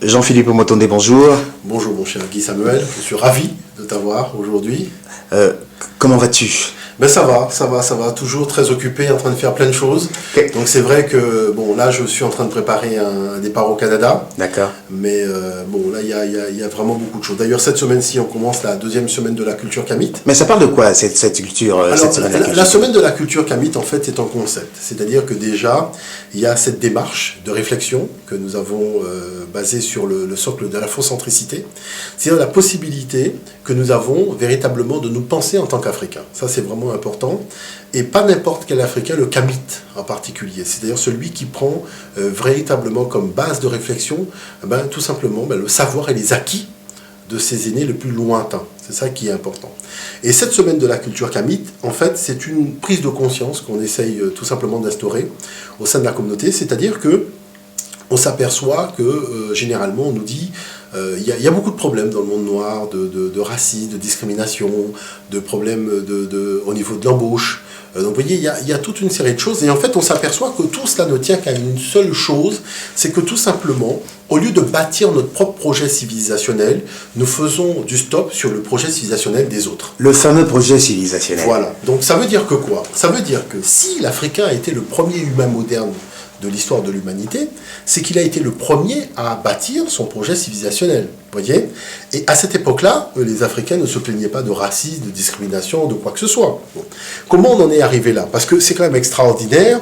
Jean-Philippe Motonde, bonjour. Bonjour mon cher Guy Samuel, je suis ravi de t'avoir aujourd'hui. Comment vas-tu? Ben ça va, toujours très occupé, en train de faire plein de choses. Okay. Donc c'est vrai que, bon, là je suis en train de préparer un départ au Canada. D'accord. Mais bon, là il y a vraiment beaucoup de choses. D'ailleurs cette semaine-ci, on commence la deuxième semaine de la culture kamite. Mais ça parle de quoi cette culture? Alors, cette semaine de la semaine de la culture kamite, en fait, c'est un concept. C'est-à-dire que déjà, il y a cette démarche de réflexion que nous avons basée sur le socle de l'afrocentricité. C'est-à-dire la possibilité que nous avons véritablement de nous penser en tant qu'Africains. Ça, c'est vraiment important. Et pas n'importe quel Africain, le kamite en particulier. C'est-à-dire celui qui prend véritablement comme base de réflexion, tout simplement, le savoir et les acquis de ses aînés le plus lointain. C'est ça qui est important. Et cette semaine de la culture kamite, en fait, c'est une prise de conscience qu'on essaye tout simplement d'instaurer au sein de la communauté. C'est-à-dire que on s'aperçoit que, généralement, on nous dit il y a beaucoup de problèmes dans le monde noir, de racisme, de discrimination, de problèmes au niveau de l'embauche. Donc vous voyez, il y a toute une série de choses. Et en fait, on s'aperçoit que tout cela ne tient qu'à une seule chose, c'est que tout simplement, au lieu de bâtir notre propre projet civilisationnel, nous faisons du stop sur le projet civilisationnel des autres. Le fameux projet civilisationnel. Voilà. Donc ça veut dire que quoi? Ça veut dire que si l'Africain a été le premier humain moderne de l'histoire de l'humanité, c'est qu'il a été le premier à bâtir son projet civilisationnel. Voyez? Et à cette époque-là, les Africains ne se plaignaient pas de racisme, de discrimination, de quoi que ce soit. Bon. Comment on en est arrivé là? Parce que c'est quand même extraordinaire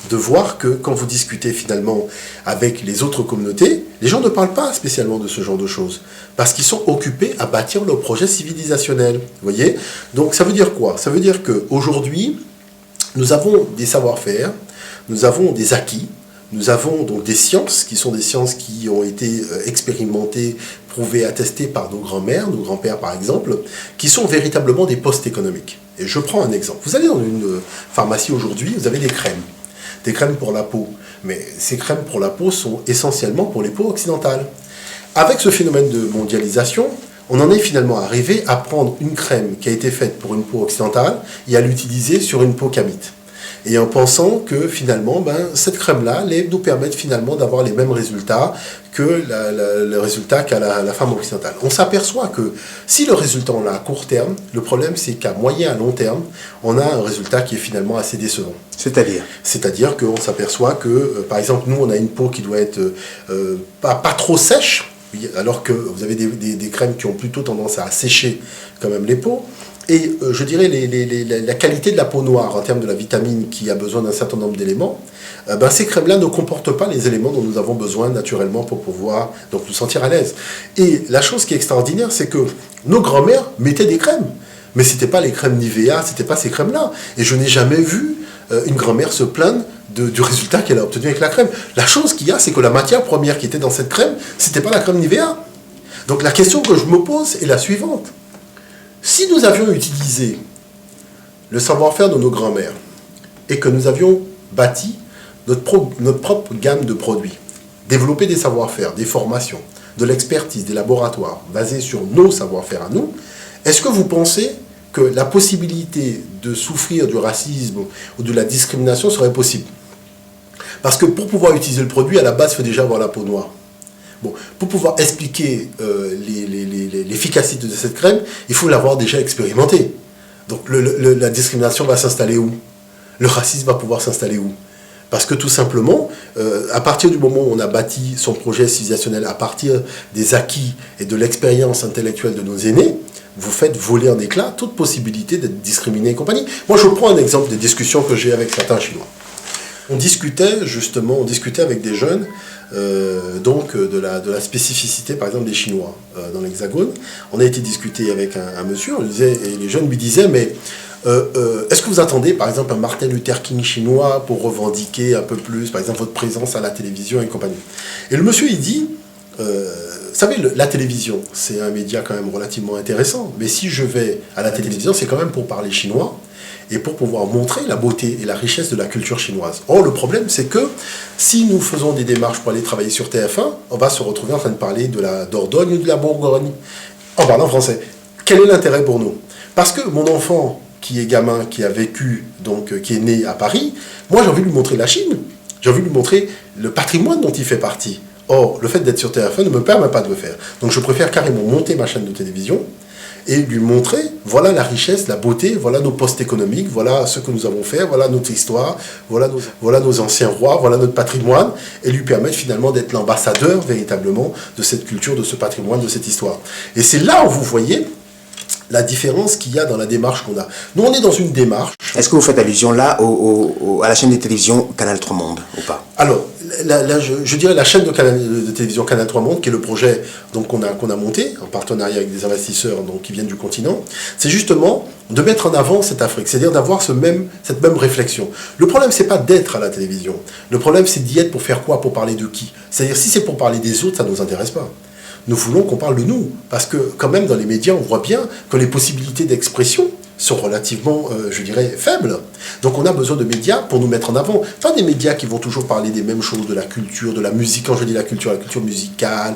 de voir que quand vous discutez finalement avec les autres communautés, les gens ne parlent pas spécialement de ce genre de choses. Parce qu'ils sont occupés à bâtir leur projet civilisationnel. Voyez? Donc ça veut dire quoi? Ça veut dire qu'aujourd'hui, nous avons des savoir-faire, nous avons des acquis, nous avons donc des sciences qui sont des sciences qui ont été expérimentées, prouvées, attestées par nos grands-mères, nos grands-pères par exemple, qui sont véritablement des postes économiques. Et je prends un exemple. Vous allez dans une pharmacie aujourd'hui, vous avez des crèmes pour la peau. Mais ces crèmes pour la peau sont essentiellement pour les peaux occidentales. Avec ce phénomène de mondialisation, on en est finalement arrivé à prendre une crème qui a été faite pour une peau occidentale et à l'utiliser sur une peau kamite. Et en pensant que finalement, cette crème-là allait nous permettre finalement d'avoir les mêmes résultats que le résultat qu'a la femme occidentale. On s'aperçoit que si le résultat on l'a à court terme, le problème c'est qu'à moyen à long terme, on a un résultat qui est finalement assez décevant. C'est-à-dire qu'on s'aperçoit que, par exemple, nous on a une peau qui doit être pas trop sèche, alors que vous avez des crèmes qui ont plutôt tendance à assécher quand même les peaux. Et je dirais la qualité de la peau noire en termes de la vitamine qui a besoin d'un certain nombre d'éléments, ces crèmes-là ne comportent pas les éléments dont nous avons besoin naturellement pour pouvoir donc, nous sentir à l'aise. Et la chose qui est extraordinaire, c'est que nos grands-mères mettaient des crèmes. Mais ce n'était pas les crèmes Nivea, ce n'était pas ces crèmes-là. Et je n'ai jamais vu une grand-mère se plaindre du résultat qu'elle a obtenu avec la crème. La chose qu'il y a, c'est que la matière première qui était dans cette crème, ce n'était pas la crème Nivea. Donc la question que je me pose est la suivante. Si nous avions utilisé le savoir-faire de nos grands-mères et que nous avions bâti notre propre gamme de produits, développé des savoir-faire, des formations, de l'expertise, des laboratoires basés sur nos savoir-faire à nous, est-ce que vous pensez que la possibilité de souffrir du racisme ou de la discrimination serait possible? Parce que pour pouvoir utiliser le produit, à la base, il faut déjà avoir la peau noire. Bon, pour pouvoir expliquer l'efficacité de cette crème, il faut l'avoir déjà expérimenté. Donc la discrimination va s'installer où? Le racisme va pouvoir s'installer où? Parce que tout simplement, à partir du moment où on a bâti son projet civilisationnel, à partir des acquis et de l'expérience intellectuelle de nos aînés, vous faites voler en éclats toute possibilité d'être discriminé et compagnie. Moi, je prends un exemple des discussions que j'ai avec certains Chinois. On discutait avec des jeunes de la spécificité, par exemple, des Chinois dans l'Hexagone. On a été discuter avec un monsieur, et les jeunes lui disaient, mais est-ce que vous attendez, par exemple, un Martin Luther King chinois pour revendiquer un peu plus, par exemple, votre présence à la télévision et compagnie? Et le monsieur, il dit, vous savez, la télévision, c'est un média quand même relativement intéressant, mais si je vais à la télévision, c'est quand même pour parler chinois, et pour pouvoir montrer la beauté et la richesse de la culture chinoise. Or, le problème, c'est que si nous faisons des démarches pour aller travailler sur TF1, on va se retrouver en train de parler de la Dordogne ou de la Bourgogne, en parlant français. Quel est l'intérêt pour nous? Parce que mon enfant, qui est gamin, qui a vécu, donc qui est né à Paris, moi j'ai envie de lui montrer la Chine. J'ai envie de lui montrer le patrimoine dont il fait partie. Or, le fait d'être sur TF1 ne me permet pas de le faire. Donc je préfère carrément monter ma chaîne de télévision et lui montrer, voilà la richesse, la beauté, voilà nos postes économiques, voilà ce que nous avons fait, voilà notre histoire, voilà nos anciens rois, voilà notre patrimoine, et lui permettre finalement d'être l'ambassadeur véritablement de cette culture, de ce patrimoine, de cette histoire. Et c'est là où vous voyez la différence qu'il y a dans la démarche qu'on a. Nous, on est dans une démarche... Est-ce que vous faites allusion là à la chaîne de télévision Canal 3 Monde ou pas? Alors, je dirais la chaîne de télévision Canal 3 Monde, qui est le projet qu'on a monté en partenariat avec des investisseurs qui viennent du continent, c'est justement de mettre en avant cette Afrique, c'est-à-dire d'avoir cette même réflexion. Le problème, c'est pas d'être à la télévision. Le problème, c'est d'y être pour faire quoi? Pour parler de qui? C'est-à-dire, si c'est pour parler des autres, ça ne nous intéresse pas. Nous voulons qu'on parle de nous, parce que quand même dans les médias, on voit bien que les possibilités d'expression sont relativement, je dirais, faibles. Donc on a besoin de médias pour nous mettre en avant. Pas des médias qui vont toujours parler des mêmes choses, de la culture, de la musique. Quand je dis la culture musicale,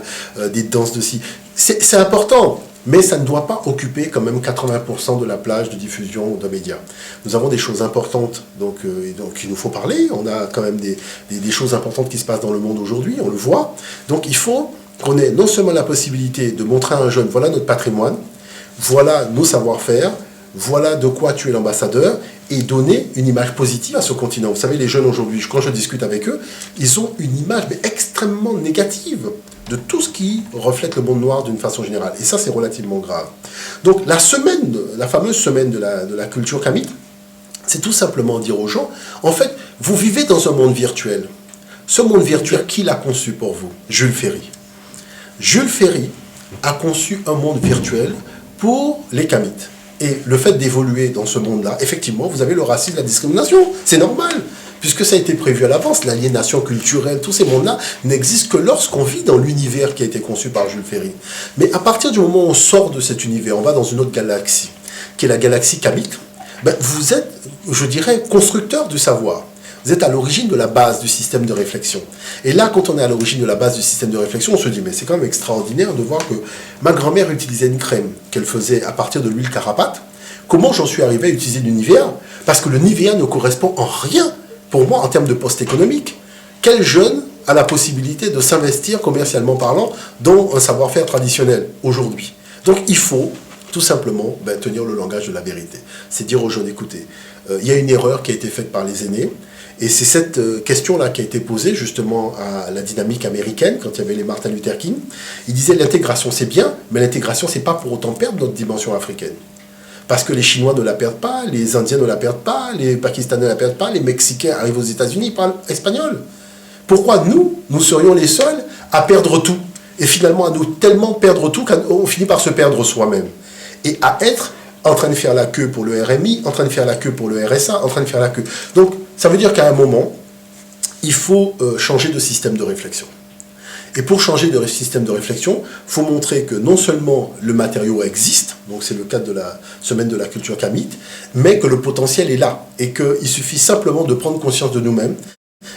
des danses de si. C'est important, mais ça ne doit pas occuper quand même 80% de la plage de diffusion de médias. Nous avons des choses importantes, donc il nous faut parler. On a quand même des choses importantes qui se passent dans le monde aujourd'hui, on le voit. Donc il faut qu'on ait non seulement la possibilité de montrer à un jeune, voilà notre patrimoine, voilà nos savoir-faire, voilà de quoi tu es l'ambassadeur, et donner une image positive à ce continent. Vous savez, les jeunes aujourd'hui, quand je discute avec eux, ils ont une image mais extrêmement négative de tout ce qui reflète le monde noir d'une façon générale. Et ça, c'est relativement grave. Donc la fameuse semaine de la culture kamite, c'est tout simplement dire aux gens, en fait, vous vivez dans un monde virtuel. Ce monde virtuel, qui l'a conçu pour vous? Jules Ferry. Jules Ferry a conçu un monde virtuel pour les Kamites. Et le fait d'évoluer dans ce monde-là, effectivement, vous avez le racisme, la discrimination. C'est normal, puisque ça a été prévu à l'avance. L'aliénation culturelle, tous ces mondes-là n'existent que lorsqu'on vit dans l'univers qui a été conçu par Jules Ferry. Mais à partir du moment où on sort de cet univers, on va dans une autre galaxie, qui est la galaxie Kamite, vous êtes, je dirais, constructeur du savoir. Vous êtes à l'origine de la base du système de réflexion. Et là, quand on est à l'origine de la base du système de réflexion, on se dit, mais c'est quand même extraordinaire de voir que ma grand-mère utilisait une crème qu'elle faisait à partir de l'huile carapate. Comment j'en suis arrivé à utiliser l'univers? Parce que le Nivea ne correspond en rien, pour moi, en termes de poste économique. Quel jeune a la possibilité de s'investir, commercialement parlant, dans un savoir-faire traditionnel aujourd'hui? Donc, il faut tout simplement tenir le langage de la vérité. C'est dire aux jeunes, écoutez, il y a une erreur qui a été faite par les aînés. Et c'est cette question-là qui a été posée justement à la dynamique américaine, quand il y avait les Martin Luther King. Il disait l'intégration c'est bien, mais l'intégration c'est pas pour autant perdre notre dimension africaine. Parce que les Chinois ne la perdent pas, les Indiens ne la perdent pas, les Pakistanais ne la perdent pas, les Mexicains arrivent aux États-Unis, ils parlent espagnol. Pourquoi nous serions les seuls à perdre tout? Et finalement à nous tellement perdre tout qu'on finit par se perdre soi-même. Et à être en train de faire la queue pour le RMI, en train de faire la queue pour le RSA, en train de faire la queue. Donc, ça veut dire qu'à un moment, il faut changer de système de réflexion. Et pour changer de système de réflexion, il faut montrer que non seulement le matériau existe, donc c'est le cadre de la semaine de la culture kamite, mais que le potentiel est là. Et qu'il suffit simplement de prendre conscience de nous-mêmes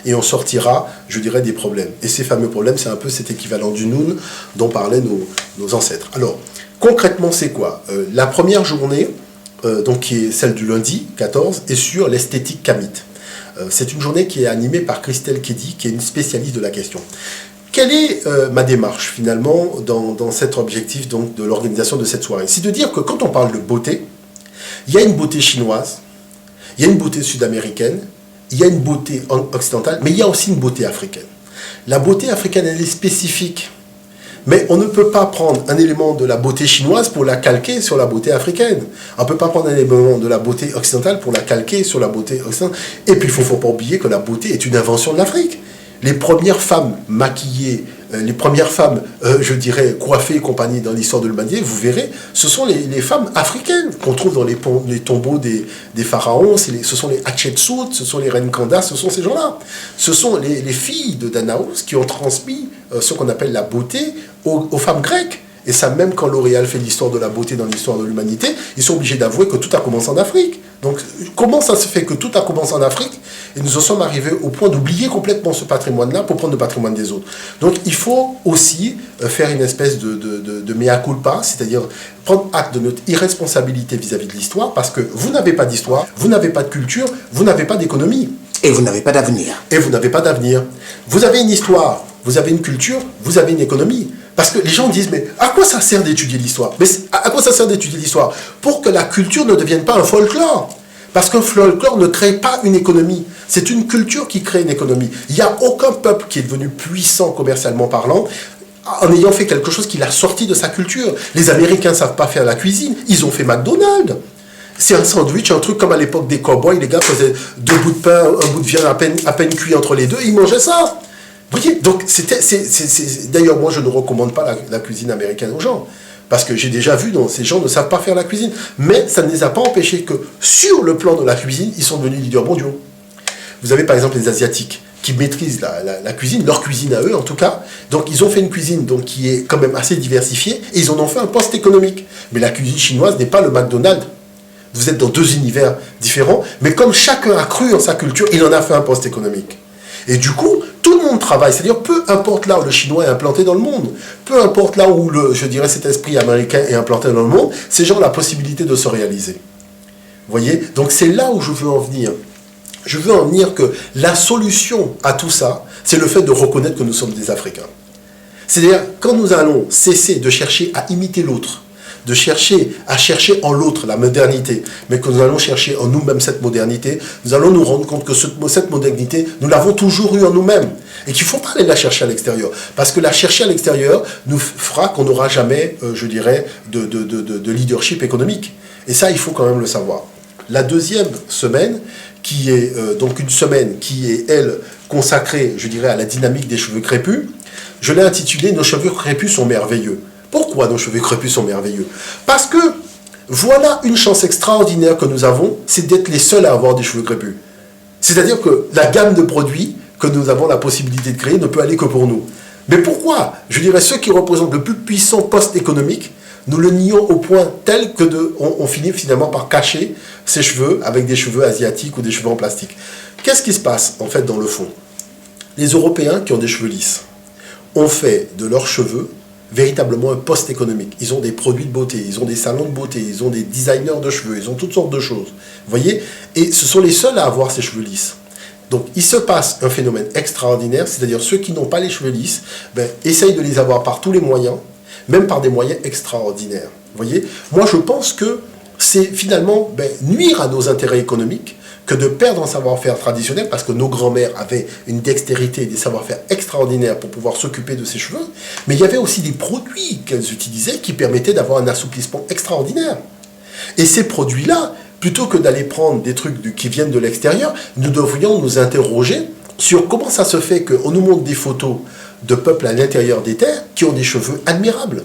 et on sortira, je dirais, des problèmes. Et ces fameux problèmes, c'est un peu cet équivalent du Noun dont parlaient nos ancêtres. Alors, concrètement, c'est quoi? La première journée, donc qui est celle du lundi 14, est sur l'esthétique kamite. C'est une journée qui est animée par Christelle Kedi, qui est une spécialiste de la question. Quelle est ma démarche, finalement, dans cet objectif donc, de l'organisation de cette soirée? C'est de dire que quand on parle de beauté, il y a une beauté chinoise, il y a une beauté sud-américaine, il y a une beauté occidentale, mais il y a aussi une beauté africaine. La beauté africaine, elle est spécifique. Mais on ne peut pas prendre un élément de la beauté chinoise pour la calquer sur la beauté africaine. On ne peut pas prendre un élément de la beauté occidentale pour la calquer sur la beauté occidentale. Et puis, il ne faut pas oublier que la beauté est une invention de l'Afrique. Les premières femmes maquillées, les premières femmes, je dirais, coiffées et compagnie dans l'histoire de l'humanité, vous verrez, ce sont les femmes africaines qu'on trouve dans les tombeaux des pharaons, ce sont les Hatshepsut, ce sont les reines Candace, ce sont ces gens-là. Ce sont les filles de Danaos qui ont transmis ce qu'on appelle la beauté aux femmes grecques. Et ça, même quand L'Oréal fait l'histoire de la beauté dans l'histoire de l'humanité, ils sont obligés d'avouer que tout a commencé en Afrique. Donc, comment ça se fait que tout a commencé en Afrique et nous en sommes arrivés au point d'oublier complètement ce patrimoine-là pour prendre le patrimoine des autres? Donc, il faut aussi faire une espèce de mea culpa, c'est-à-dire prendre acte de notre irresponsabilité vis-à-vis de l'histoire, parce que vous n'avez pas d'histoire, vous n'avez pas de culture, vous n'avez pas d'économie. Et vous n'avez pas d'avenir. Et vous n'avez pas d'avenir. Vous avez une histoire vous avez une culture, vous avez une économie. Parce que les gens disent, mais à quoi ça sert d'étudier l'histoire? Mais à quoi ça sert d'étudier l'histoire? Pour que la culture ne devienne pas un folklore. Parce qu'un folklore ne crée pas une économie. C'est une culture qui crée une économie. Il n'y a aucun peuple qui est devenu puissant commercialement parlant en ayant fait quelque chose qui l'a sorti de sa culture. Les Américains ne savent pas faire la cuisine. Ils ont fait McDonald's. C'est un sandwich, un truc comme à l'époque des cow-boys. Les gars faisaient 2 bouts de pain, un bout de viande à peine cuit entre les deux. Ils mangeaient ça. Vous voyez, donc d'ailleurs, moi, je ne recommande pas la cuisine américaine aux gens. Parce que j'ai déjà vu, ces gens ne savent pas faire la cuisine. Mais ça ne les a pas empêchés que, sur le plan de la cuisine, ils sont devenus leaders mondiaux. Vous avez par exemple les Asiatiques qui maîtrisent la cuisine, leur cuisine à eux en tout cas. Donc ils ont fait une cuisine donc, qui est quand même assez diversifiée et ils en ont fait un poste économique. Mais la cuisine chinoise n'est pas le McDonald's. Vous êtes dans 2 univers différents, mais comme chacun a cru en sa culture, il en a fait un poste économique. Et du coup, tout le monde travaille. C'est-à-dire, peu importe là où le chinois est implanté dans le monde, peu importe là où, je dirais, cet esprit américain est implanté dans le monde, ces gens ont la possibilité de se réaliser. Vous voyez? Donc c'est là où je veux en venir. Je veux en venir que la solution à tout ça, c'est le fait de reconnaître que nous sommes des Africains. C'est-à-dire, quand nous allons cesser de chercher à imiter l'autre, de chercher à chercher en l'autre la modernité, mais que nous allons chercher en nous-mêmes cette modernité, nous allons nous rendre compte que cette modernité, nous l'avons toujours eue en nous-mêmes. Et qu'il ne faut pas aller la chercher à l'extérieur. Parce que la chercher à l'extérieur nous fera qu'on n'aura jamais, je dirais, de leadership économique. Et ça, il faut quand même le savoir. La deuxième semaine, qui est donc une semaine qui est, elle, consacrée, je dirais, à la dynamique des cheveux crépus, je l'ai intitulée « Nos cheveux crépus sont merveilleux ». Pourquoi nos cheveux crépus sont merveilleux? Parce que voilà une chance extraordinaire que nous avons, c'est d'être les seuls à avoir des cheveux crépus. C'est-à-dire que la gamme de produits que nous avons la possibilité de créer ne peut aller que pour nous. Mais pourquoi? Je dirais ceux qui représentent le plus puissant poste économique, nous le nions au point tel que on finit finalement par cacher ses cheveux avec des cheveux asiatiques ou des cheveux en plastique. Qu'est-ce qui se passe en fait dans le fond? Les Européens qui ont des cheveux lisses ont fait de leurs cheveux véritablement un poste économique. Ils ont des produits de beauté, ils ont des salons de beauté, ils ont des designers de cheveux, ils ont toutes sortes de choses. Vous voyez? Et ce sont les seuls à avoir ces cheveux lisses. Donc, il se passe un phénomène extraordinaire, c'est-à-dire ceux qui n'ont pas les cheveux lisses, essayent de les avoir par tous les moyens, même par des moyens extraordinaires. Vous voyez? Moi, je pense que c'est finalement nuire à nos intérêts économiques que de perdre un savoir-faire traditionnel, parce que nos grands-mères avaient une dextérité et des savoir-faire extraordinaires pour pouvoir s'occuper de ces cheveux, mais il y avait aussi des produits qu'elles utilisaient qui permettaient d'avoir un assouplissement extraordinaire. Et ces produits-là, plutôt que d'aller prendre des trucs qui viennent de l'extérieur, nous devrions nous interroger sur comment ça se fait qu'on nous montre des photos de peuples à l'intérieur des terres qui ont des cheveux admirables.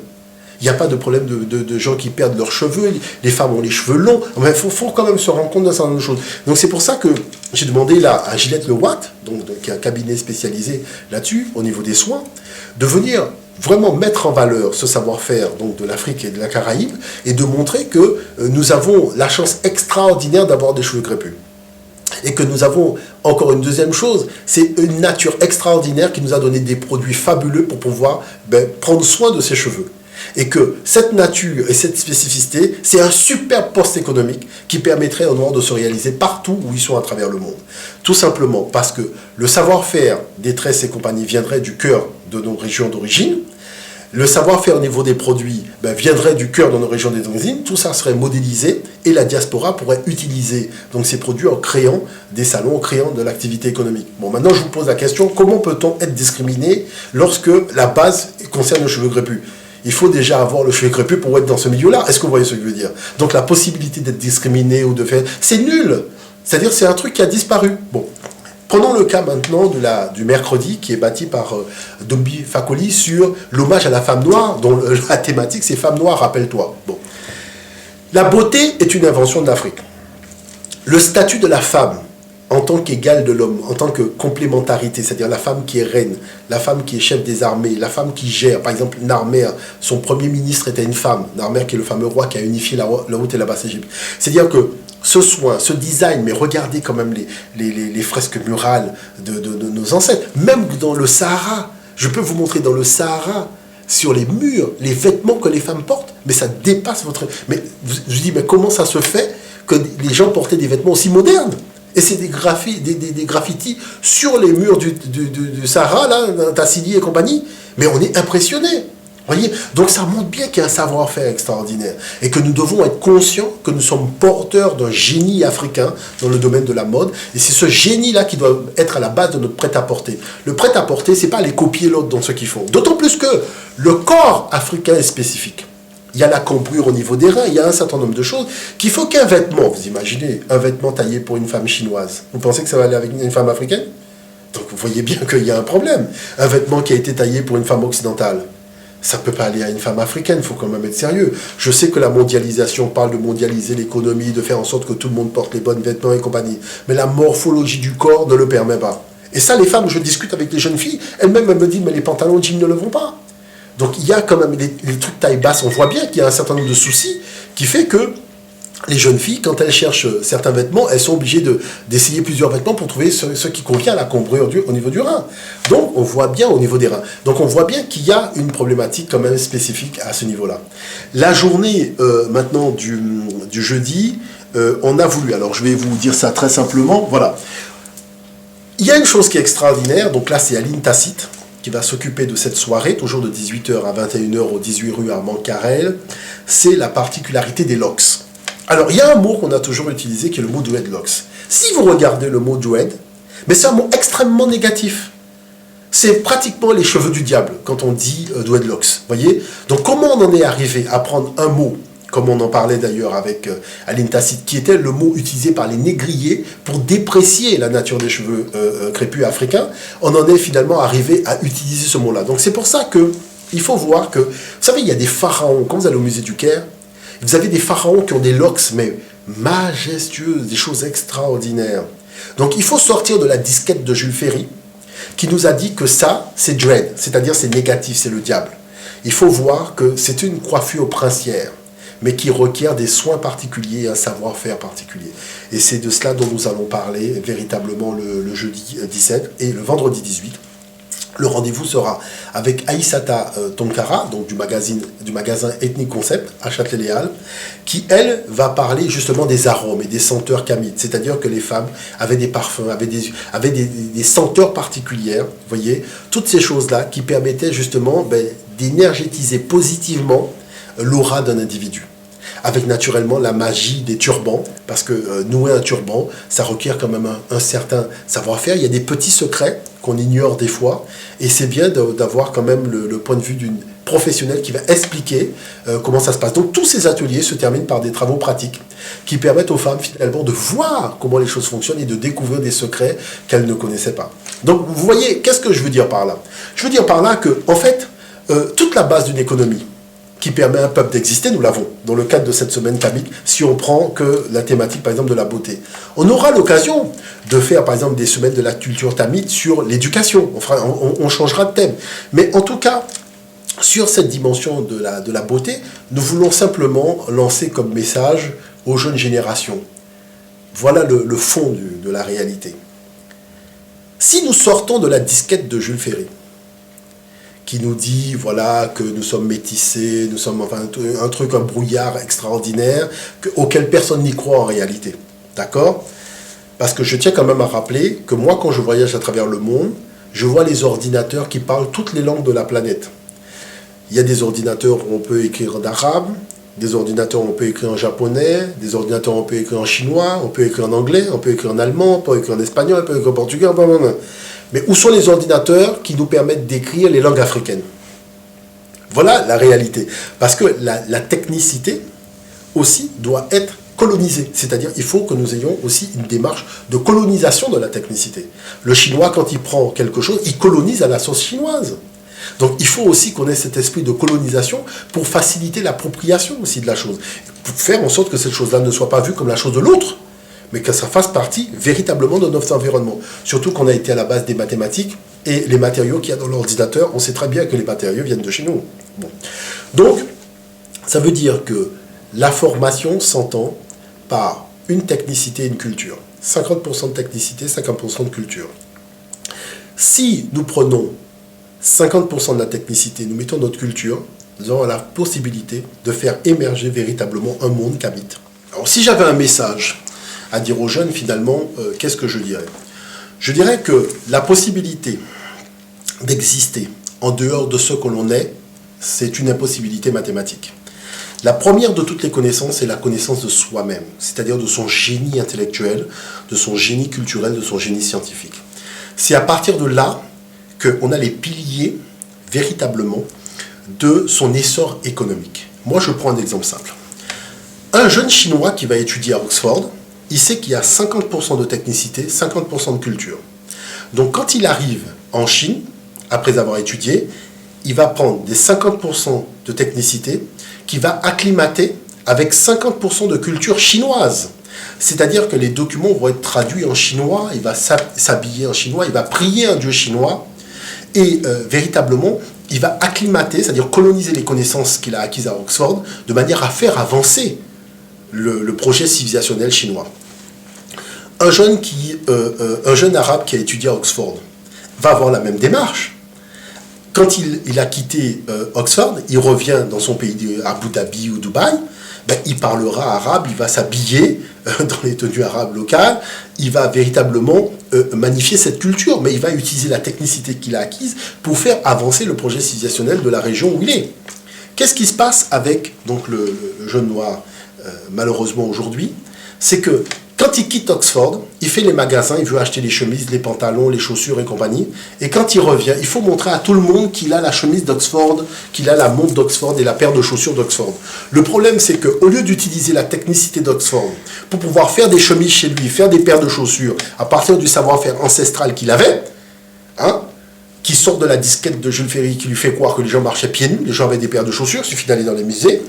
Il n'y a pas de problème de gens qui perdent leurs cheveux, les femmes ont les cheveux longs, mais il faut quand même se rendre compte d'un certain nombre de choses. Donc c'est pour ça que j'ai demandé là à Gillette Lewatt, qui est un cabinet spécialisé là-dessus, au niveau des soins, de venir vraiment mettre en valeur ce savoir-faire de l'Afrique et de la Caraïbe, et de montrer que nous avons la chance extraordinaire d'avoir des cheveux crépus. Et que nous avons encore une deuxième chose, c'est une nature extraordinaire qui nous a donné des produits fabuleux pour pouvoir prendre soin de ses cheveux. Et que cette nature et cette spécificité, c'est un super poste économique qui permettrait aux Noirs de se réaliser partout où ils sont à travers le monde. Tout simplement parce que le savoir-faire des tresses et compagnie viendrait du cœur de nos régions d'origine. Le savoir-faire au niveau des produits viendrait du cœur de nos régions d'origine. Tout ça serait modélisé et la diaspora pourrait utiliser donc, ces produits en créant des salons, en créant de l'activité économique. Bon, maintenant je vous pose la question, comment peut-on être discriminé lorsque la base concerne le cheveu crépus? Il faut déjà avoir le cheveu crépus pour être dans ce milieu-là. Est-ce que vous voyez ce que je veux dire? Donc la possibilité d'être discriminé ou de faire... C'est nul. C'est-à-dire c'est un truc qui a disparu. Bon. Prenons le cas maintenant du mercredi qui est bâti par Dombi Fakoli sur l'hommage à la femme noire, dont la thématique c'est Femme noire, rappelle-toi. Bon. La beauté est une invention de l'Afrique. Le statut de la femme en tant qu'égale de l'homme, en tant que complémentarité, c'est-à-dire la femme qui est reine, la femme qui est chef des armées, la femme qui gère, par exemple Narmer, son premier ministre était une femme, Narmer qui est le fameux roi qui a unifié la haute et la basse Égypte. C'est-à-dire que ce soin, ce design, mais regardez quand même les fresques murales de nos ancêtres, même dans le Sahara, je peux vous montrer dans le Sahara, sur les murs, les vêtements que les femmes portent, mais ça dépasse votre... Mais je dis, mais comment ça se fait que les gens portaient des vêtements aussi modernes? Et c'est des graffitis sur les murs du Sahara, là, Tassili et compagnie. Mais on est impressionné. Voyez, donc ça montre bien qu'il y a un savoir-faire extraordinaire et que nous devons être conscients que nous sommes porteurs d'un génie africain dans le domaine de la mode. Et c'est ce génie-là qui doit être à la base de notre prêt-à-porter. Le prêt-à-porter, c'est pas aller copier l'autre dans ce qu'ils font. D'autant plus que le corps africain est spécifique. Il y a la cambrure au niveau des reins, il y a un certain nombre de choses qu'il faut qu'un vêtement, vous imaginez, un vêtement taillé pour une femme chinoise, vous pensez que ça va aller avec une femme africaine? Donc vous voyez bien qu'il y a un problème. Un vêtement qui a été taillé pour une femme occidentale, ça ne peut pas aller à une femme africaine, il faut quand même être sérieux. Je sais que la mondialisation parle de mondialiser l'économie, de faire en sorte que tout le monde porte les bons vêtements et compagnie. Mais la morphologie du corps ne le permet pas. Et ça, les femmes, je discute avec les jeunes filles, elles-mêmes elles me disent, mais les pantalons jeans ne le vont pas. Donc il y a quand même les trucs taille basse, on voit bien qu'il y a un certain nombre de soucis qui fait que les jeunes filles, quand elles cherchent certains vêtements, elles sont obligées d'essayer plusieurs vêtements pour trouver ce qui convient à la cambrure au niveau du rein. Donc, on voit bien au niveau des reins. Donc, on voit bien qu'il y a une problématique quand même spécifique à ce niveau-là. La journée, maintenant, du jeudi, on a voulu, alors je vais vous dire ça très simplement, voilà. Il y a une chose qui est extraordinaire, donc là, c'est Aline Tacite qui va s'occuper de cette soirée, toujours de 18h à 21h au 18 rue Armand Carrel. C'est la particularité des locks. Alors, il y a un mot qu'on a toujours utilisé qui est le mot dreadlocks. Si vous regardez le mot dread, mais c'est un mot extrêmement négatif. C'est pratiquement les cheveux du diable quand on dit dreadlocks. Voyez? Donc, comment on en est arrivé à prendre un mot, comme on en parlait d'ailleurs avec Aline Tacite, qui était le mot utilisé par les négriers pour déprécier la nature des cheveux crépus africains, on en est finalement arrivé à utiliser ce mot-là. Donc, c'est pour ça qu'il faut voir que, vous savez, il y a des pharaons, quand vous allez au musée du Caire, vous avez des pharaons qui ont des locks, mais majestueuses, des choses extraordinaires. Donc il faut sortir de la disquette de Jules Ferry, qui nous a dit que ça, c'est dread, c'est-à-dire c'est négatif, c'est le diable. Il faut voir que c'est une coiffure princière, mais qui requiert des soins particuliers et un savoir-faire particulier. Et c'est de cela dont nous allons parler véritablement le jeudi 17 et le vendredi 18. Le rendez-vous sera avec Aïssata Tonkara, donc du magasin Ethnic Concept à Châtelet-Les-Halles, qui, elle, va parler justement des arômes et des senteurs kamites. C'est-à-dire que les femmes avaient des parfums, avaient des senteurs particulières, vous voyez, toutes ces choses-là qui permettaient justement d'énergétiser positivement l'aura d'un individu. Avec naturellement la magie des turbans, parce que nouer un turban, ça requiert quand même un certain savoir-faire. Il y a des petits secrets qu'on ignore des fois, et c'est bien d'avoir quand même le point de vue d'une professionnelle qui va expliquer comment ça se passe. Donc tous ces ateliers se terminent par des travaux pratiques qui permettent aux femmes finalement de voir comment les choses fonctionnent et de découvrir des secrets qu'elles ne connaissaient pas. Donc vous voyez, qu'est-ce que je veux dire par là? Je veux dire par là que, en fait, toute la base d'une économie qui permet à un peuple d'exister, nous l'avons dans le cadre de cette semaine kamique, si on prend que la thématique, par exemple, de la beauté. On aura l'occasion de faire, par exemple, des semaines de la culture tamite sur l'éducation. On changera de thème. Mais en tout cas, sur cette dimension de la beauté, nous voulons simplement lancer comme message aux jeunes générations. Voilà le fond de la réalité. Si nous sortons de la disquette de Jules Ferry, qui nous dit, voilà, que nous sommes métissés, nous sommes, enfin, un brouillard extraordinaire, auquel personne n'y croit en réalité. D'accord? Parce que je tiens quand même à rappeler que moi, quand je voyage à travers le monde, je vois les ordinateurs qui parlent toutes les langues de la planète. Il y a des ordinateurs où on peut écrire en arabe, des ordinateurs où on peut écrire en japonais, des ordinateurs où on peut écrire en chinois, on peut écrire en anglais, on peut écrire en allemand, on peut écrire en espagnol, on peut écrire en portugais, blablabla. Mais où sont les ordinateurs qui nous permettent d'écrire les langues africaines? Voilà la réalité. Parce que la technicité aussi doit être colonisée. C'est-à-dire il faut que nous ayons aussi une démarche de colonisation de la technicité. Le chinois, quand il prend quelque chose, il colonise à la sauce chinoise. Donc il faut aussi qu'on ait cet esprit de colonisation pour faciliter l'appropriation aussi de la chose. Pour faire en sorte que cette chose-là ne soit pas vue comme la chose de l'autre, mais que ça fasse partie véritablement de notre environnement. Surtout qu'on a été à la base des mathématiques et les matériaux qu'il y a dans l'ordinateur, on sait très bien que les matériaux viennent de chez nous. Bon. Donc, ça veut dire que la formation s'entend par une technicité et une culture. 50% de technicité, 50% de culture. Si nous prenons 50% de la technicité, nous mettons notre culture, nous aurons la possibilité de faire émerger véritablement un monde kamite. Alors, si j'avais un message à dire aux jeunes, finalement, qu'est-ce que je dirais? Je dirais que la possibilité d'exister en dehors de ce que l'on est, c'est une impossibilité mathématique. La première de toutes les connaissances, c'est la connaissance de soi-même, c'est-à-dire de son génie intellectuel, de son génie culturel, de son génie scientifique. C'est à partir de là qu'on a les piliers, véritablement, de son essor économique. Moi, je prends un exemple simple. Un jeune Chinois qui va étudier à Oxford, il sait qu'il y a 50% de technicité, 50% de culture. Donc, quand il arrive en Chine, après avoir étudié, il va prendre des 50% de technicité qui va acclimater avec 50% de culture chinoise. C'est-à-dire que les documents vont être traduits en chinois, il va s'habiller en chinois, il va prier un dieu chinois, et véritablement, il va acclimater, c'est-à-dire coloniser les connaissances qu'il a acquises à Oxford, de manière à faire avancer le projet civilisationnel chinois. Un jeune arabe qui a étudié à Oxford va avoir la même démarche. Quand il a quitté Oxford, il revient dans son pays Abu Dhabi ou Dubaï, ben, il parlera arabe, il va s'habiller dans les tenues arabes locales, il va véritablement magnifier cette culture, mais il va utiliser la technicité qu'il a acquise pour faire avancer le projet civilisationnel de la région où il est. Qu'est-ce qui se passe avec donc, le jeune noir, malheureusement aujourd'hui? C'est que quand il quitte Oxford, il fait les magasins, il veut acheter les chemises, les pantalons, les chaussures et compagnie. Et quand il revient, il faut montrer à tout le monde qu'il a la chemise d'Oxford, qu'il a la montre d'Oxford et la paire de chaussures d'Oxford. Le problème, c'est qu'au lieu d'utiliser la technicité d'Oxford pour pouvoir faire des chemises chez lui, faire des paires de chaussures, à partir du savoir-faire ancestral qu'il avait, hein, qui sort de la disquette de Jules Ferry, qui lui fait croire que les gens marchaient pieds nus, les gens avaient des paires de chaussures, il suffit d'aller dans les musées.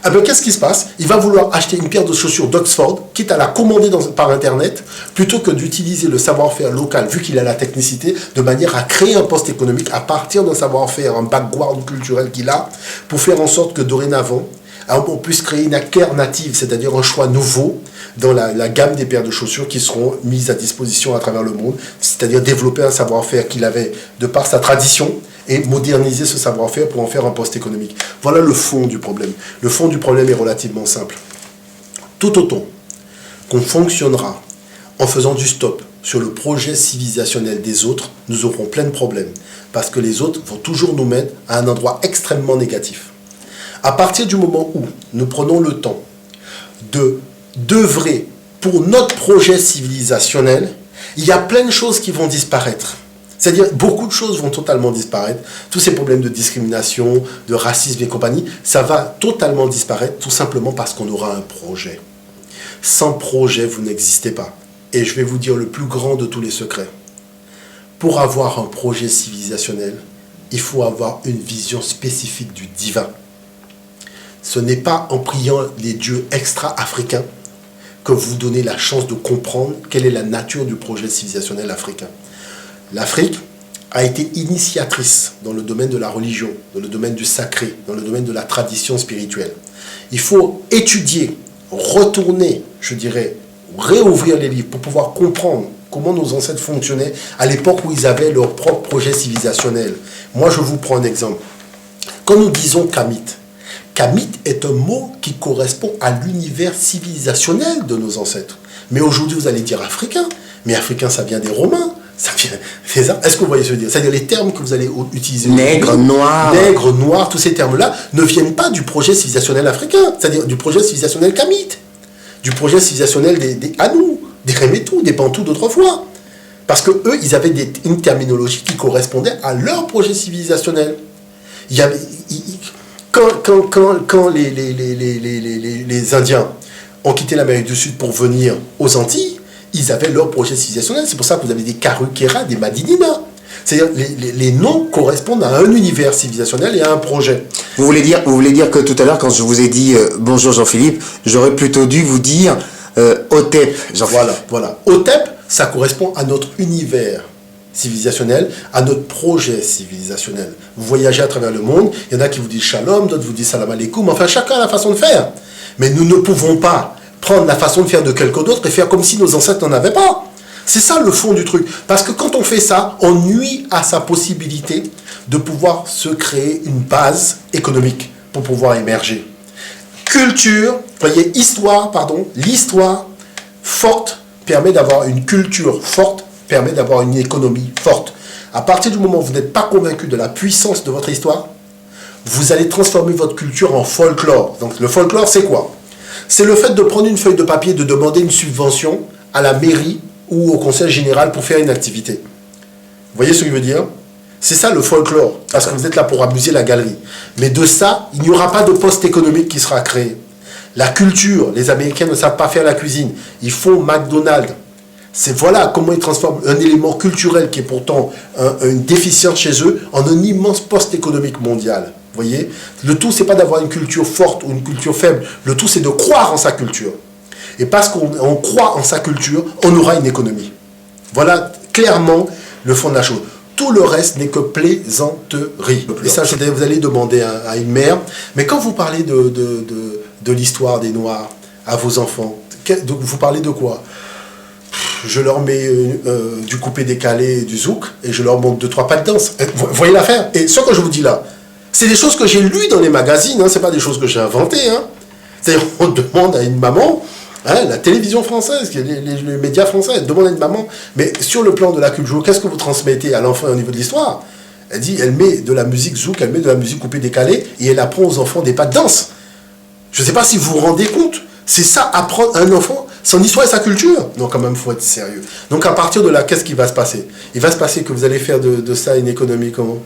Eh bien, qu'est-ce qui se passe? Il va vouloir acheter une paire de chaussures d'Oxford, quitte à la commander par Internet, plutôt que d'utiliser le savoir-faire local, vu qu'il a la technicité, de manière à créer un poste économique à partir d'un savoir-faire, un background culturel qu'il a, pour faire en sorte que dorénavant, on puisse créer une alternative, c'est-à-dire un choix nouveau dans la gamme des paires de chaussures qui seront mises à disposition à travers le monde, c'est-à-dire développer un savoir-faire qu'il avait de par sa tradition et moderniser ce savoir-faire pour en faire un poste économique. Voilà le fond du problème. Le fond du problème est relativement simple. Tout autant qu'on fonctionnera en faisant du stop sur le projet civilisationnel des autres, nous aurons plein de problèmes, parce que les autres vont toujours nous mettre à un endroit extrêmement négatif. À partir du moment où nous prenons le temps d'œuvrer pour notre projet civilisationnel, il y a plein de choses qui vont disparaître. C'est-à-dire, beaucoup de choses vont totalement disparaître. Tous ces problèmes de discrimination, de racisme et compagnie, ça va totalement disparaître, tout simplement parce qu'on aura un projet. Sans projet, vous n'existez pas. Et je vais vous dire le plus grand de tous les secrets. Pour avoir un projet civilisationnel, il faut avoir une vision spécifique du divin. Ce n'est pas en priant les dieux extra-africains que vous donnez la chance de comprendre quelle est la nature du projet civilisationnel africain. L'Afrique a été initiatrice dans le domaine de la religion, dans le domaine du sacré, dans le domaine de la tradition spirituelle. Il faut étudier, retourner, je dirais, réouvrir les livres pour pouvoir comprendre comment nos ancêtres fonctionnaient à l'époque où ils avaient leur propre projet civilisationnel. Moi, je vous prends un exemple. Quand nous disons Kamit, Kamit est un mot qui correspond à l'univers civilisationnel de nos ancêtres. Mais aujourd'hui, vous allez dire africain. Mais africain, ça vient des Romains. Ça vient... Est-ce que vous voyez ce que je veux dire? C'est-à-dire les termes que vous allez utiliser. Nègre, noir. Nègre, noir, tous ces termes-là ne viennent pas du projet civilisationnel africain. C'est-à-dire du projet civilisationnel Kamit. Du projet civilisationnel des Hanou, des Remetou, des Bantous d'autrefois. Parce que eux, ils avaient une terminologie qui correspondait à leur projet civilisationnel. Il y avait... Quand les Indiens ont quitté l'Amérique du Sud pour venir aux Antilles, ils avaient leur projet civilisationnel. C'est pour ça que vous avez des Karukera, des Madinina. C'est-à-dire les noms correspondent à un univers civilisationnel et à un projet. Vous voulez dire que tout à l'heure, quand je vous ai dit bonjour Jean-Philippe, j'aurais plutôt dû vous dire Hotep. Voilà. Hotep, ça correspond à notre univers civilisationnel, à notre projet civilisationnel. Vous voyagez à travers le monde, il y en a qui vous disent shalom, d'autres vous disent salam alaikum, enfin chacun a la façon de faire. Mais nous ne pouvons pas prendre la façon de faire de quelqu'un d'autre et faire comme si nos ancêtres n'en avaient pas. C'est ça le fond du truc. Parce que quand on fait ça, on nuit à sa possibilité de pouvoir se créer une base économique pour pouvoir émerger. L'histoire forte permet d'avoir une culture forte, permet d'avoir une économie forte. À partir du moment où vous n'êtes pas convaincu de la puissance de votre histoire, vous allez transformer votre culture en folklore. Donc le folklore, c'est quoi? C'est le fait de prendre une feuille de papier, de demander une subvention à la mairie ou au conseil général pour faire une activité. Vous voyez ce que je veux dire? C'est ça le folklore, parce que vous êtes là pour amuser la galerie. Mais de ça, il n'y aura pas de poste économique qui sera créé. La culture, les Américains ne savent pas faire la cuisine. Ils font McDonald's. C'est voilà comment ils transforment un élément culturel qui est pourtant une déficience chez eux en un immense poste économique mondial. Vous voyez? Le tout, c'est pas d'avoir une culture forte ou une culture faible. Le tout, c'est de croire en sa culture. Et parce qu'on croit en sa culture, on aura une économie. Voilà clairement le fond de la chose. Tout le reste n'est que plaisanterie. Et ça, vous allez demander à une mère. Mais quand vous parlez de l'histoire des Noirs à vos enfants, vous parlez de quoi? Je leur mets du coupé-décalé et du zouk et je leur montre 2-3 pas de danse. Vous voyez l'affaire? Et ce que je vous dis là, c'est des choses que j'ai lues dans les magazines, hein, c'est pas des choses que j'ai inventées. Hein. C'est-à-dire, on demande à une maman, hein, la télévision française, les médias français, demande à une maman, mais sur le plan de la culture, qu'est-ce que vous transmettez à l'enfant au niveau de l'histoire? Elle dit, elle met de la musique zouk, elle met de la musique coupé-décalé et elle apprend aux enfants des pas de danse. Je ne sais pas si vous vous rendez compte, c'est ça, apprendre à un enfant son histoire et sa culture. Non, quand même, il faut être sérieux. Donc, à partir de là, qu'est-ce qui va se passer? Il va se passer que vous allez faire de ça une économie comment?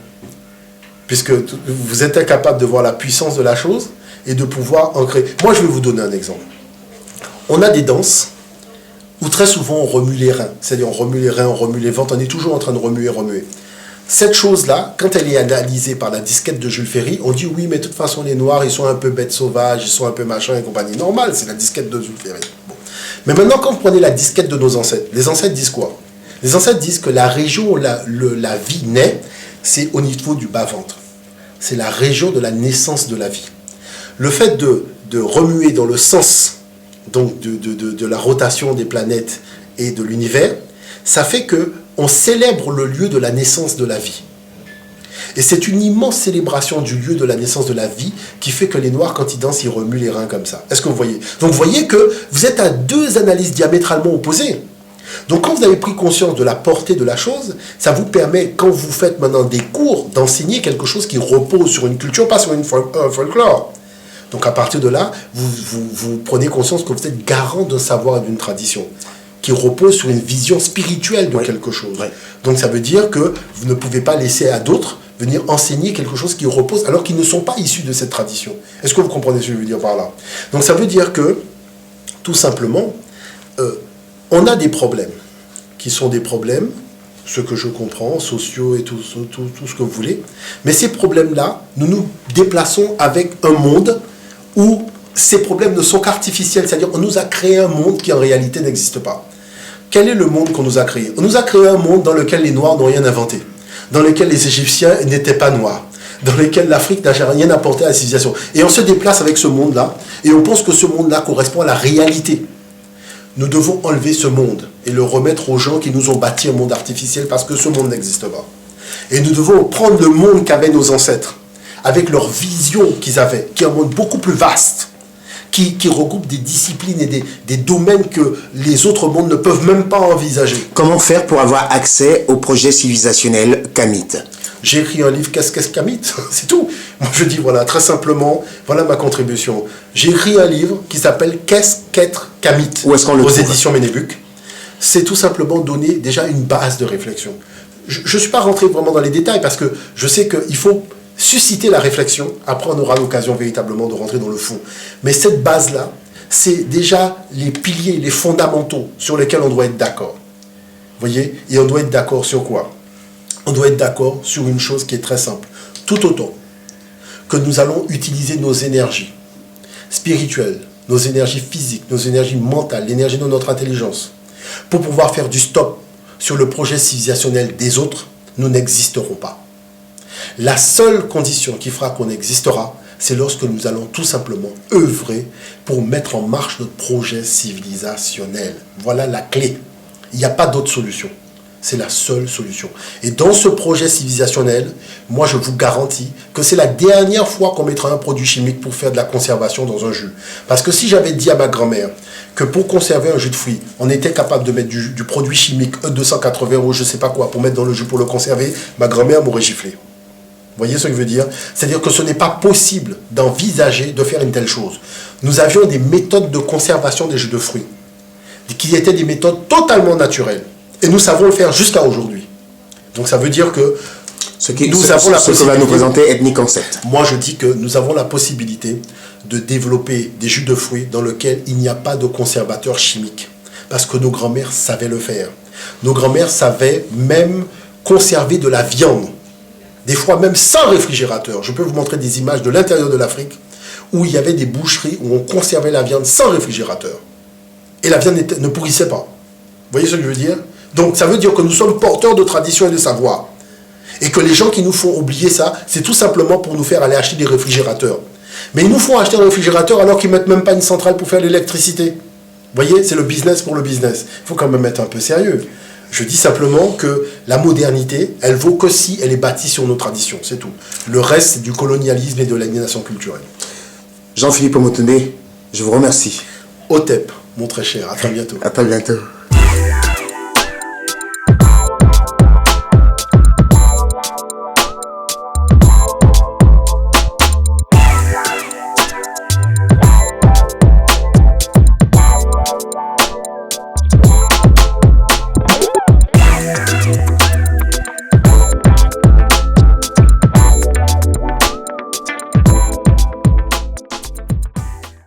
Puisque vous êtes incapable de voir la puissance de la chose et de pouvoir en créer. Moi, je vais vous donner un exemple. On a des danses où très souvent on remue les reins. C'est-à-dire on remue les reins, on remue les ventres, on est toujours en train de remuer. Cette chose-là, quand elle est analysée par la disquette de Jules Ferry, on dit oui, mais de toute façon, les Noirs, ils sont un peu bêtes sauvages, ils sont un peu machin et compagnie. Normal, c'est la disquette de Jules Ferry. Bon. Mais maintenant, quand vous prenez la disquette de nos ancêtres, les ancêtres disent quoi? Les ancêtres disent que la région où la vie naît, c'est au niveau du bas-ventre. C'est la région de la naissance de la vie. Le fait de remuer dans le sens donc de la rotation des planètes et de l'univers, ça fait que on célèbre le lieu de la naissance de la vie. Et c'est une immense célébration du lieu de la naissance de la vie qui fait que les Noirs, quand ils dansent, ils remuent les reins comme ça. Est-ce que vous voyez? Donc vous voyez que vous êtes à deux analyses diamétralement opposées. Donc quand vous avez pris conscience de la portée de la chose, ça vous permet, quand vous faites maintenant des cours, d'enseigner quelque chose qui repose sur une culture, pas sur un folklore. Donc à partir de là, vous prenez conscience que vous êtes garant d'un savoir et d'une tradition qui repose sur une vision spirituelle de quelque chose. Oui. Donc ça veut dire que vous ne pouvez pas laisser à d'autres venir enseigner quelque chose qui repose alors qu'ils ne sont pas issus de cette tradition. Est-ce que vous comprenez ce que je veux dire par là? Donc ça veut dire que, tout simplement, on a des problèmes qui sont des problèmes, ce que je comprends, sociaux et tout ce que vous voulez, mais ces problèmes-là, nous nous déplaçons avec un monde où ces problèmes ne sont qu'artificiels, c'est-à-dire on nous a créé un monde qui en réalité n'existe pas. Quel est le monde qu'on nous a créé? On nous a créé un monde dans lequel les Noirs n'ont rien inventé, dans lequel les Égyptiens n'étaient pas noirs, dans lequel l'Afrique n'a rien apporté à la civilisation. Et on se déplace avec ce monde-là, et on pense que ce monde-là correspond à la réalité. Nous devons enlever ce monde et le remettre aux gens qui nous ont bâti un monde artificiel parce que ce monde n'existe pas. Et nous devons prendre le monde qu'avaient nos ancêtres, avec leur vision qu'ils avaient, qui est un monde beaucoup plus vaste, qui regroupe des disciplines et des domaines que les autres mondes ne peuvent même pas envisager. Comment faire pour avoir accès au projet civilisationnel Kamit? J'ai écrit un livre, qu'est-ce Kamit? C'est tout. Moi je dis, voilà, très simplement, voilà ma contribution. J'ai écrit un livre qui s'appelle Qu'est-ce qu'être Kamit? Où est-ce qu'on le trouve? Aux éditions Ménébuc. C'est tout simplement donner déjà une base de réflexion. Je ne suis pas rentré vraiment dans les détails parce que je sais qu'il faut susciter la réflexion. Après, on aura l'occasion véritablement de rentrer dans le fond. Mais cette base-là, c'est déjà les piliers, les fondamentaux sur lesquels on doit être d'accord. Vous voyez? Et on doit être d'accord sur quoi? On doit être d'accord sur une chose qui est très simple. Tout autant que nous allons utiliser nos énergies spirituelles, nos énergies physiques, nos énergies mentales, l'énergie de notre intelligence, pour pouvoir faire du stop sur le projet civilisationnel des autres, nous n'existerons pas. La seule condition qui fera qu'on existera, c'est lorsque nous allons tout simplement œuvrer pour mettre en marche notre projet civilisationnel. Voilà la clé. Il n'y a pas d'autre solution. C'est la seule solution. Et dans ce projet civilisationnel, moi je vous garantis que c'est la dernière fois qu'on mettra un produit chimique pour faire de la conservation dans un jus. Parce que si j'avais dit à ma grand-mère que pour conserver un jus de fruits, on était capable de mettre du produit chimique E280 ou je sais pas quoi pour mettre dans le jus pour le conserver, ma grand-mère m'aurait giflé. Vous voyez ce que je veux dire? C'est-à-dire que ce n'est pas possible d'envisager de faire une telle chose. Nous avions des méthodes de conservation des jus de fruits qui étaient des méthodes totalement naturelles. Et nous savons le faire jusqu'à aujourd'hui. Donc ça veut dire que ce que va nous présenter Ethnic Concept. Moi je dis que nous avons la possibilité de développer des jus de fruits dans lesquels il n'y a pas de conservateur chimique. Parce que nos grands-mères savaient le faire. Nos grands-mères savaient même conserver de la viande. Des fois même sans réfrigérateur. Je peux vous montrer des images de l'intérieur de l'Afrique où il y avait des boucheries où on conservait la viande sans réfrigérateur. Et la viande ne pourrissait pas. Vous voyez ce que je veux dire? Donc ça veut dire que nous sommes porteurs de tradition et de savoir. Et que les gens qui nous font oublier ça, c'est tout simplement pour nous faire aller acheter des réfrigérateurs. Mais ils nous font acheter un réfrigérateur alors qu'ils ne mettent même pas une centrale pour faire l'électricité. Vous voyez, c'est le business pour le business. Il faut quand même être un peu sérieux. Je dis simplement que la modernité, elle vaut que si elle est bâtie sur nos traditions, c'est tout. Le reste, c'est du colonialisme et de l'aliénation culturelle. Jean-Philippe Omotunde, je vous remercie. Otep, mon très cher, à très bientôt. À très bientôt.